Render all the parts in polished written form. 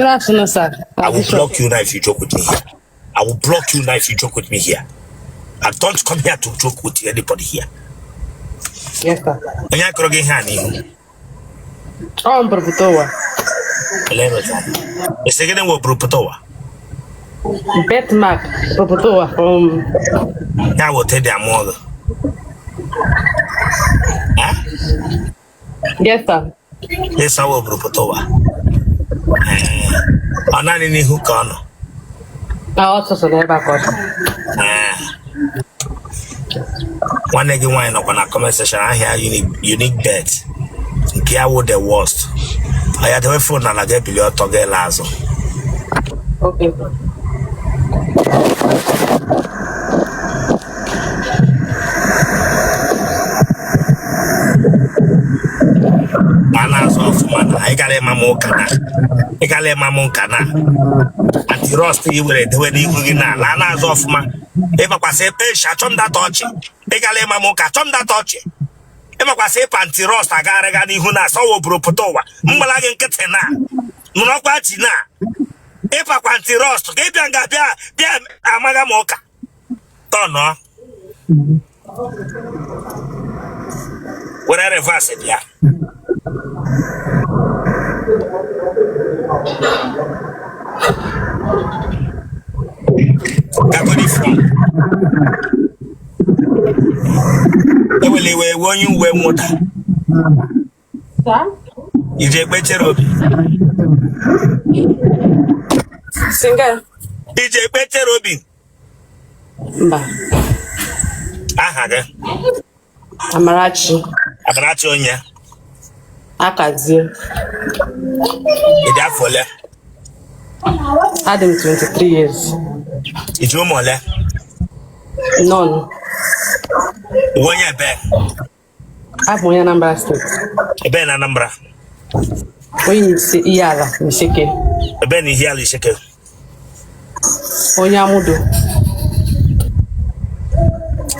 afternoon, sir. I will block you now if you joke with me here. I will block you now if you joke with me here. I don't come here to joke with anybody here. Yes, sir. And you're going to Oh, I'm Proputowa. the second one, Proputowa. Betmark, Proputowa from. I will tell them more. Huh? Yes, sir. Yes, I will Proputowa. I'm not in the hook on. I also saw the back. One again, why not on a comment section? I hear unique bet. Kia would the worst. I had a phone and I get below to get Lazo. Okay. Anas of man, I got a mamokana. I got a mamokana. And the roast you will do any hugina. Lanas of man. If I was a fish, I told that touch. I got a mamoka, told that touch. If I was a panty roast, I got a gani huna, so Brupotoa. Mumalagan Katena. Munopatina. If I want the roast, get Gabia, Amagamoka. Don't know. What I reverse it, yeah. Gagoni from. They will leave when you wear water. Sir? You take better of Singer. DJ better Robin. Ba. Aha, Amarachi. Amarachi on ya. Akazi. It's that for left. Had him 23 years. It's your mother. None. One year back. I've one number state. A ben a number. When you say Yara, you shake it. A ben here, you shake it. Onyamudo.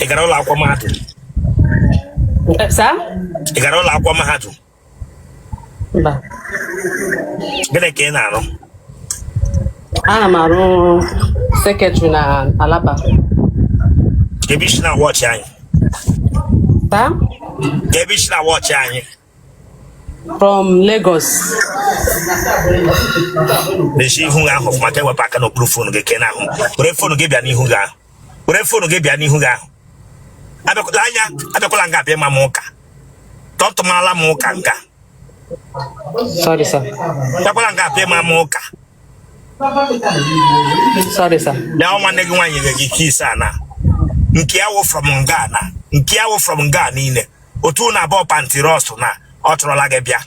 A garola aquamatu. Sir? A garola aquamatu. Ba. Get a canano. I'm a secretary na Alaba. Gebishna watch yang. Sir? Gebishna watch yang. From Lagos. The she who are of Matewa Pacano blue phone get canal. Phone give any huga. Phone give any huga. Abakulanya, Abakulanga be mamoka. Don't mala mokanga. Sorry, sir. Abakulanga be mamoka. Sorry, sir. Now one nigga one you kiss Anna. Nkiawo from Ghana. Nkiawo from Ghana. Otuna bo panty roast na. Otrolagabia.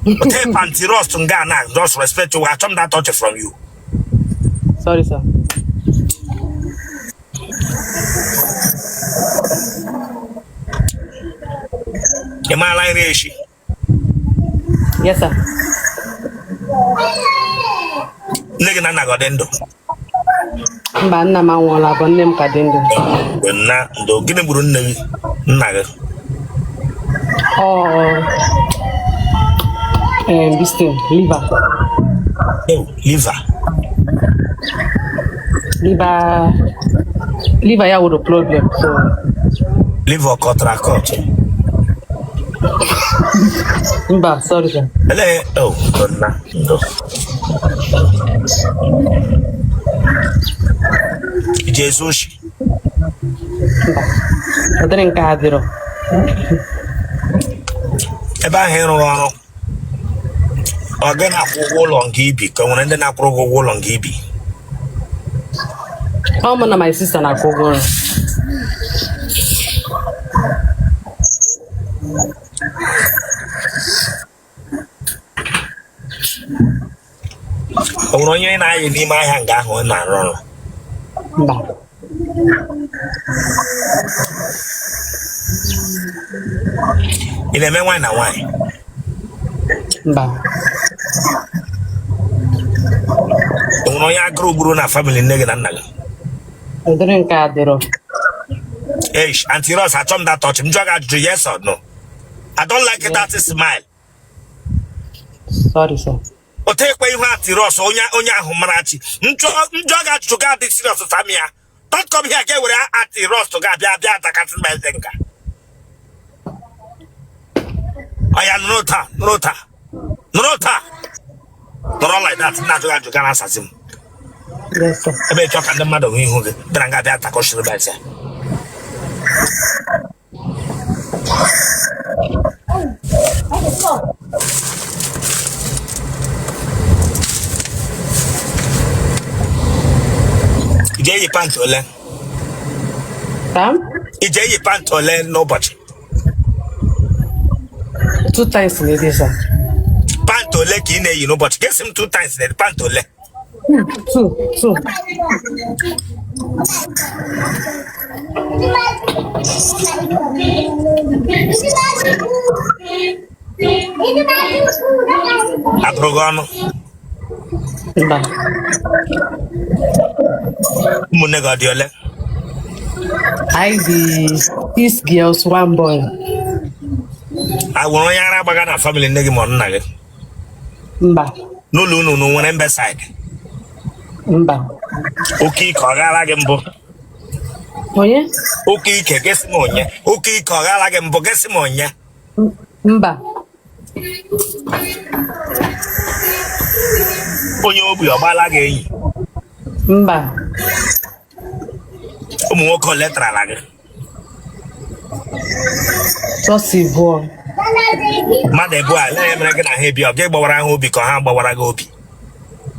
Take panty roast to Ghana. Those respect to what that touch from you. Sorry, sir. Am I like Rishi? Yes, sir. Nigga na godendo. Mba nna m anwụọla bụ nne m ka dị ndụ. Na ndo gịnị gburu nne gị nna gị? This thing, liver. Oh, liver. Liver ya with a problem, so. Liver contract. Mba, sorry, sir. Ele, oh, na ndo. Jesus. I didn't get it. Eba hero ọrụ. Oga na akwụkwọ ụlọ nke ibi ka nwere ndị na-akwụrụ ụgwọ ụlọ nke ibi. How much my sister na akwụkwọ ụlọ? O nwere onye na-ayị n'ime ahịa nga ahụ na-arụ ọrụ. Mba. Ị na-eme nwaanyị na nwaanyị? Mba. O nwere onye agụrụ gburu na family nne gị na nna gị? Ụdịrị nke adịrọ. Auntie Ross, I told that touch him. Do yes or no? I don't like that smile. Sorry, sir. Otekwe ihu atiros onya ahụ marachi. Njọ ga-achụchụ ga dị serious Samia. Don't come here get where atiros to ga bịa atakasị mezenga. Oya nrota. Not like that. Not to go assassin. Yes, sir. I bet you can the mother who bring out that question about it. Ije pantole. Sam? Ije pantole nobody. 2 times in a day, sir. Pantole kine you know but guess him 2 times in the pantole. 2. Abrogano. Mba. Munega diole. I the 6 girls, 1 boy. I want yara bagana family negi mon nage. Mba. No one embe side. Mba. Okay, kogala gembo. Onye? Okay, kegesi monye. Okay, kogala gembo gesi monye. Mba. Onye obi ogbala gị enyi. Mba. Ụmụ nwoke letra la gị. Chọsi bụọ. Mmadụ ebu a lee mere gị na ha ebi ọ gị gbawara ha obi ka ha gbawara gị obi.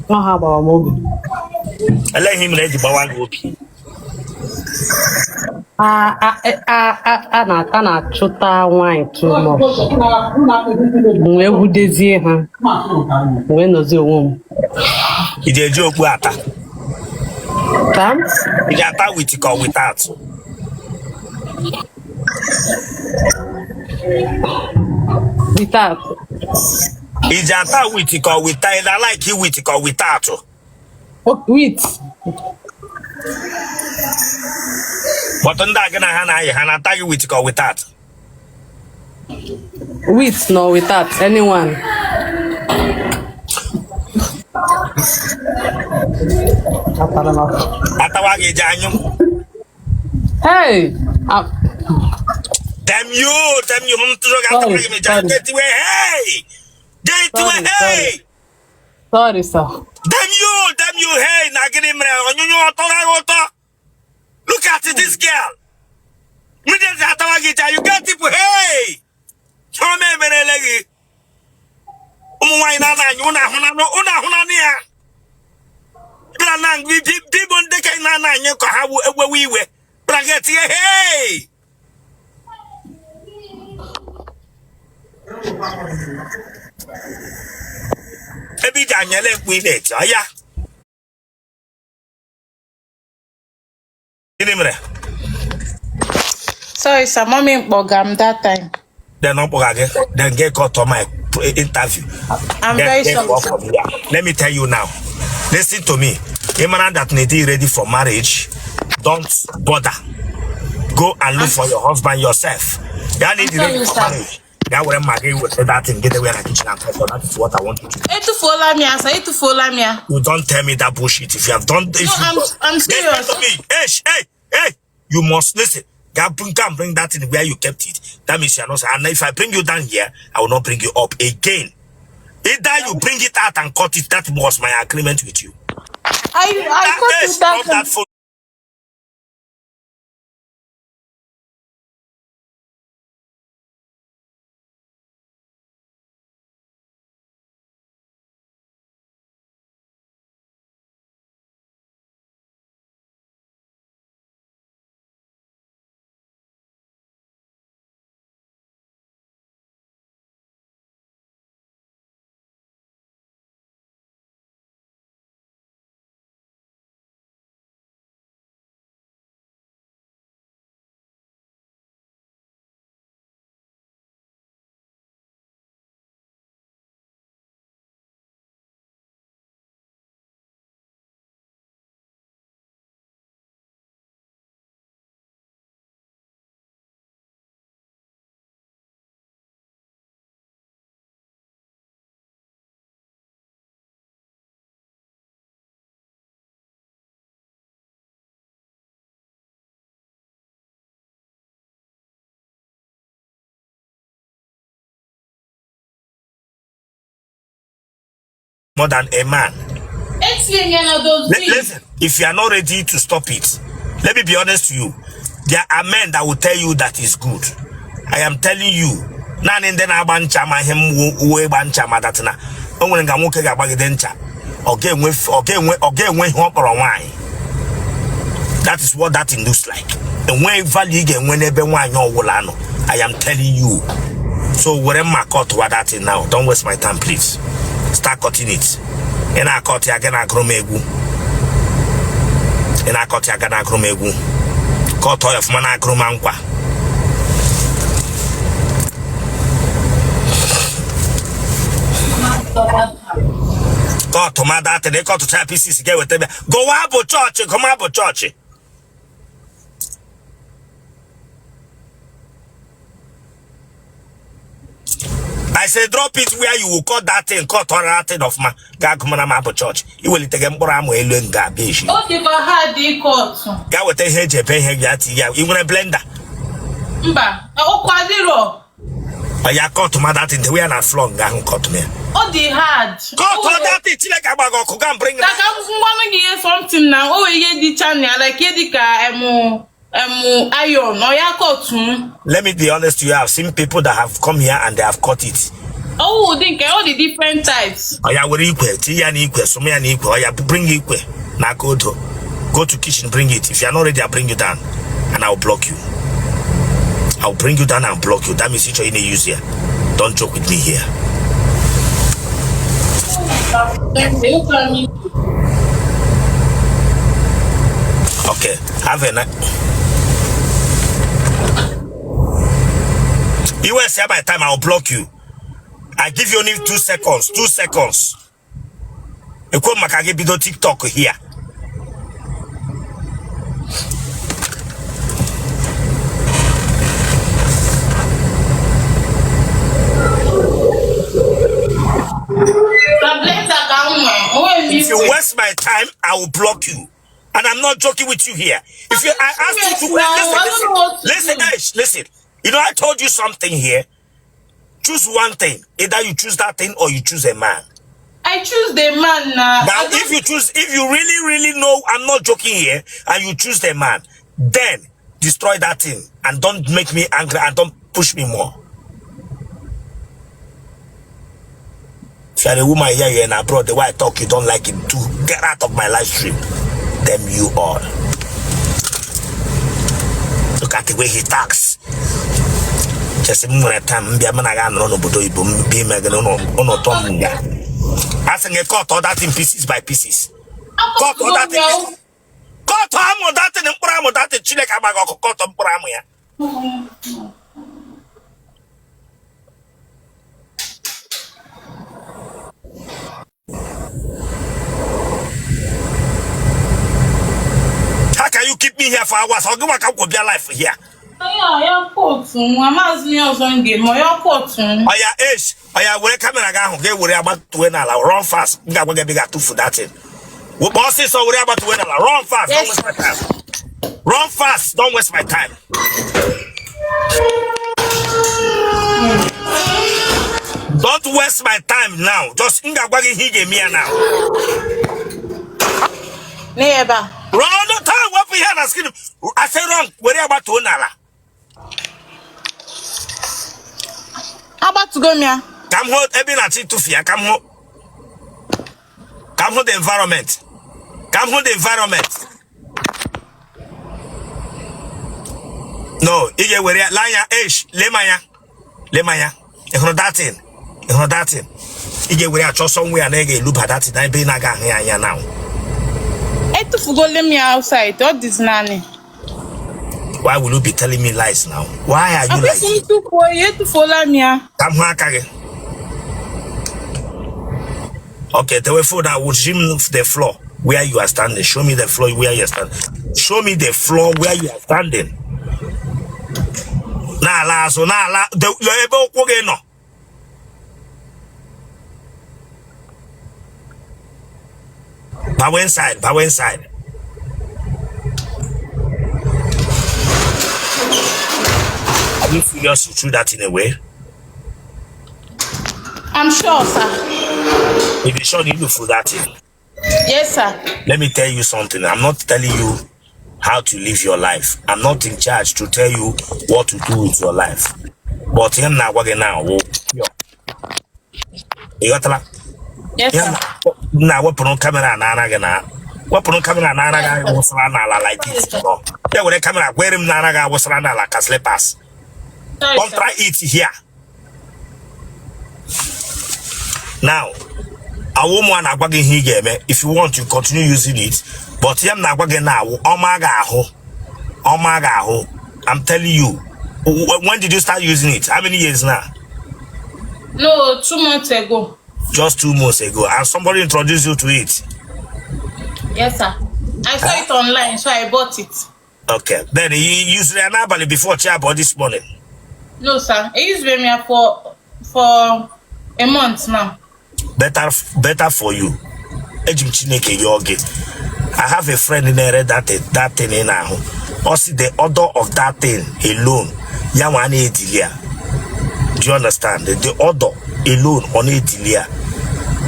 Ọ ha gbara m obi. Eleghị mere eji gbawa gị obi. A na-achụta nwaanyị too much. Wee wudezie ha. Wee nọzie onwe m. Ị eji okpu ata. Sam? Ị ga-ata with ka without. Without. Ị ji ata with ka without. Ị na-like with ka without. With. But ndị a gị na ha na-ayị ha na-ata gị with ka without. With no without anyone. Atawa gị eji anyụ. Hey! Damn you! Get away, hey! Hey! Sorry, sir. Damn you, hey! Look at this girl. You get people, hey! Hey! Ebi Daniel Winnet, aya. Sorry, sir, mommy program that time. Then get caught on my interview. I'm very sorry. Let me tell you now. Listen to me. A man that need ready for marriage, don't bother. Go and look for your husband yourself. That need ready for marriage. That way, Maggie will say that and get away in the kitchen and cook. That is what I want you to do. You don't tell me that bullshit. If you have done, I'm serious. Listen to me. Hey. You must listen. Come bring that in where you kept it. That means you're not. And if I bring you down here, I will not bring you up again. Either you bring it out and cut it. That was my agreement with you. I got that phone. more than a man. Listen, if you are not ready to stop it, let me be honest to you. There are men that will tell you that is good. I am telling you. That is what that thing looks like. And when value again, whenever one I am telling you. So whatever my cut what that is now, don't waste my time, please. Start cutting it. And I cut again a gromegu. And I cut again a gromegu. Cut off mana gromankwa. Cut to my data, they cut to try pieces get with them. Go up church, come up church. I say drop it where you will cut that thing, cut all that thing of my Gakumana church. You will take a Boramu alone garbage. Oh, you got the court. Go with a hedge, a pen, you want a blender. Mba, oh, Quadiro. I cut to my that in the way and I flung down cut me. Oh, the hard. Cut all that thing, like I can bring that. I want to hear something now. Oh, yeah, the channel, like Yedika, iron, or ya cut. Let me be honest to you, I've seen people that have come here and they have cut it. Oh, think all the different types. Oh, yeah, we're equal. Tea and equal, so me and equal. Oh, yeah, bring equal. Now go to kitchen, bring it. If you're not ready, I'll bring you down and I'll block you. I'll bring you down and block you. That means you're in a use here. Don't joke with me here. Okay, have a night. You will say by the time I'll block you. I give you only 2 seconds. 2 seconds. You come back and give TikTok here. If you waste my time, I will block you. And I'm not joking with you here. If you, I asked you to listen. You know, I told you something here. Choose one thing. Either you choose that thing or you choose a man. I choose the man now. But if you really know, I'm not joking here, and you choose the man, then destroy that thing and don't make me angry and don't push me more. If you're a woman here and abroad, the way I talk, you don't like it, to get out of my live stream. Damn you all. Look at the way he talks. Just a moment time, be a man again, no, be no, I think I cut all that in pieces by pieces. Cut all that in pieces. Cut all that in Pramo, that in Chile, Cabago, cut on Pramoya. How can you keep me here for hours? I'll go back up with your life here. I'm where camera guy who worry about to win run fast. We got to get bigger too for that thing. What bosses are worried about to win run fast, don't waste my time. Run fast, don't waste my time. Don't waste my time now. Just inga bagi hige me now. Never. Run the time, what we had asking. I say wrong, worry about to win. How about to go, Mia? Come hold Ebinati to fear. Come hold the environment. Come hold the environment. No, Ige were Lanya Ash, Lemaya. If not that thing. Ige were just somewhere and again look at that. I be naga here now. I to go let me outside. What is nanny? Why will you be telling me lies now? Why are you lying? To follow me. Come here, okay, the way for that would show me the floor where you are standing. Show me the floor where you are standing. Show me the floor where you are standing. Nah, so nah, the able no. Power inside. You furious to do that in a way? I'm sure, sir. If you sure you look for that thing. Yes, sir. Let me tell you something. I'm not telling you how to live your life. I'm not in charge to tell you what to do with your life. But him now working now. You got that? Yes, sir. Now we put on camera and Anagana. We put on camera and Anaga was like this. Yeah, with the camera, where him Nanaga was run like a slippers. Don't try it here. Now, a woman agwagin here, if you want to continue using it, but him agwagin now, Omagaho. I'm telling you, when did you start using it? How many years now? No, 2 months ago. Just 2 months ago, and somebody introduced you to it. Yes, sir. I saw it online, so I bought it. Okay. Then you used the anabali before chair about this morning. No, sir. I used Vemia for a month now. Better for you. I have a friend in there that thing in now. Also the order of that thing alone. Do you understand? The order alone on it.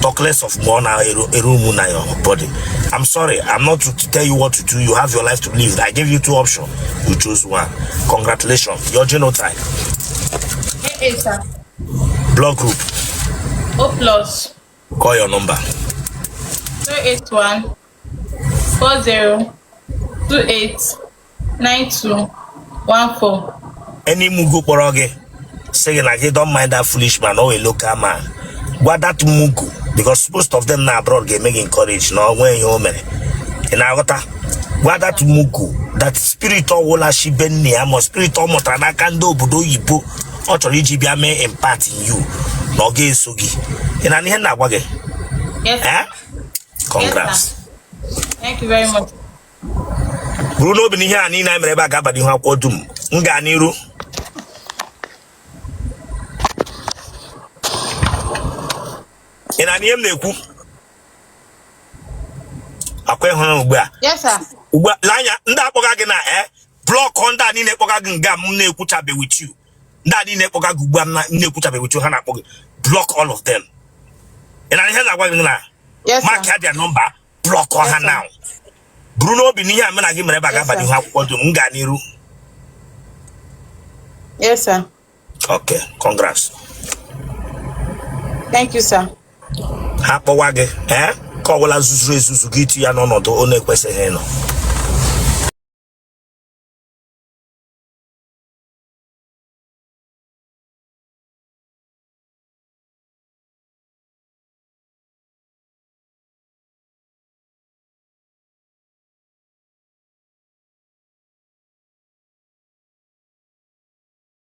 Talk less of more now a room in your body. I'm sorry, I'm not to tell you what to do. You have your life to live. I gave you 2 options. You choose one. Congratulations. Your genotype. Hey, sir. Blood group. O plus. Call your number. 081 40 28 92 14. Any mugu poroge saying like you don't mind that foolish man or a local man. What that mugu? Because most of them now abroad get making courage. No, when you home. In our what that mugu? That spiritual wala shibeni amo spiritual motrana kando budo yibo. Actually, GBA impart in you. No gay sugi. In an hand wage. Yes. Eh? Congrats. Yes, thank you very much. Bruno Biniha Nina Mereba Gabadi Hakodum. Nganiru. In an Yemneku. Yes, sir. Lanya, Ndapogagena, block on that in Epogagan Gam Nekutabe with you. That in Epogagubam Nekutabe with you, Hana block all of them. And I heard that one. Yes, Mark had their number, block on her now. Bruno Binia Menagim Rebaga, but you have what to Nganiru. Yes, sir. Okay, congrats. Thank you, sir. Hapawage, Kawala Zuzu Giti and on to own a question.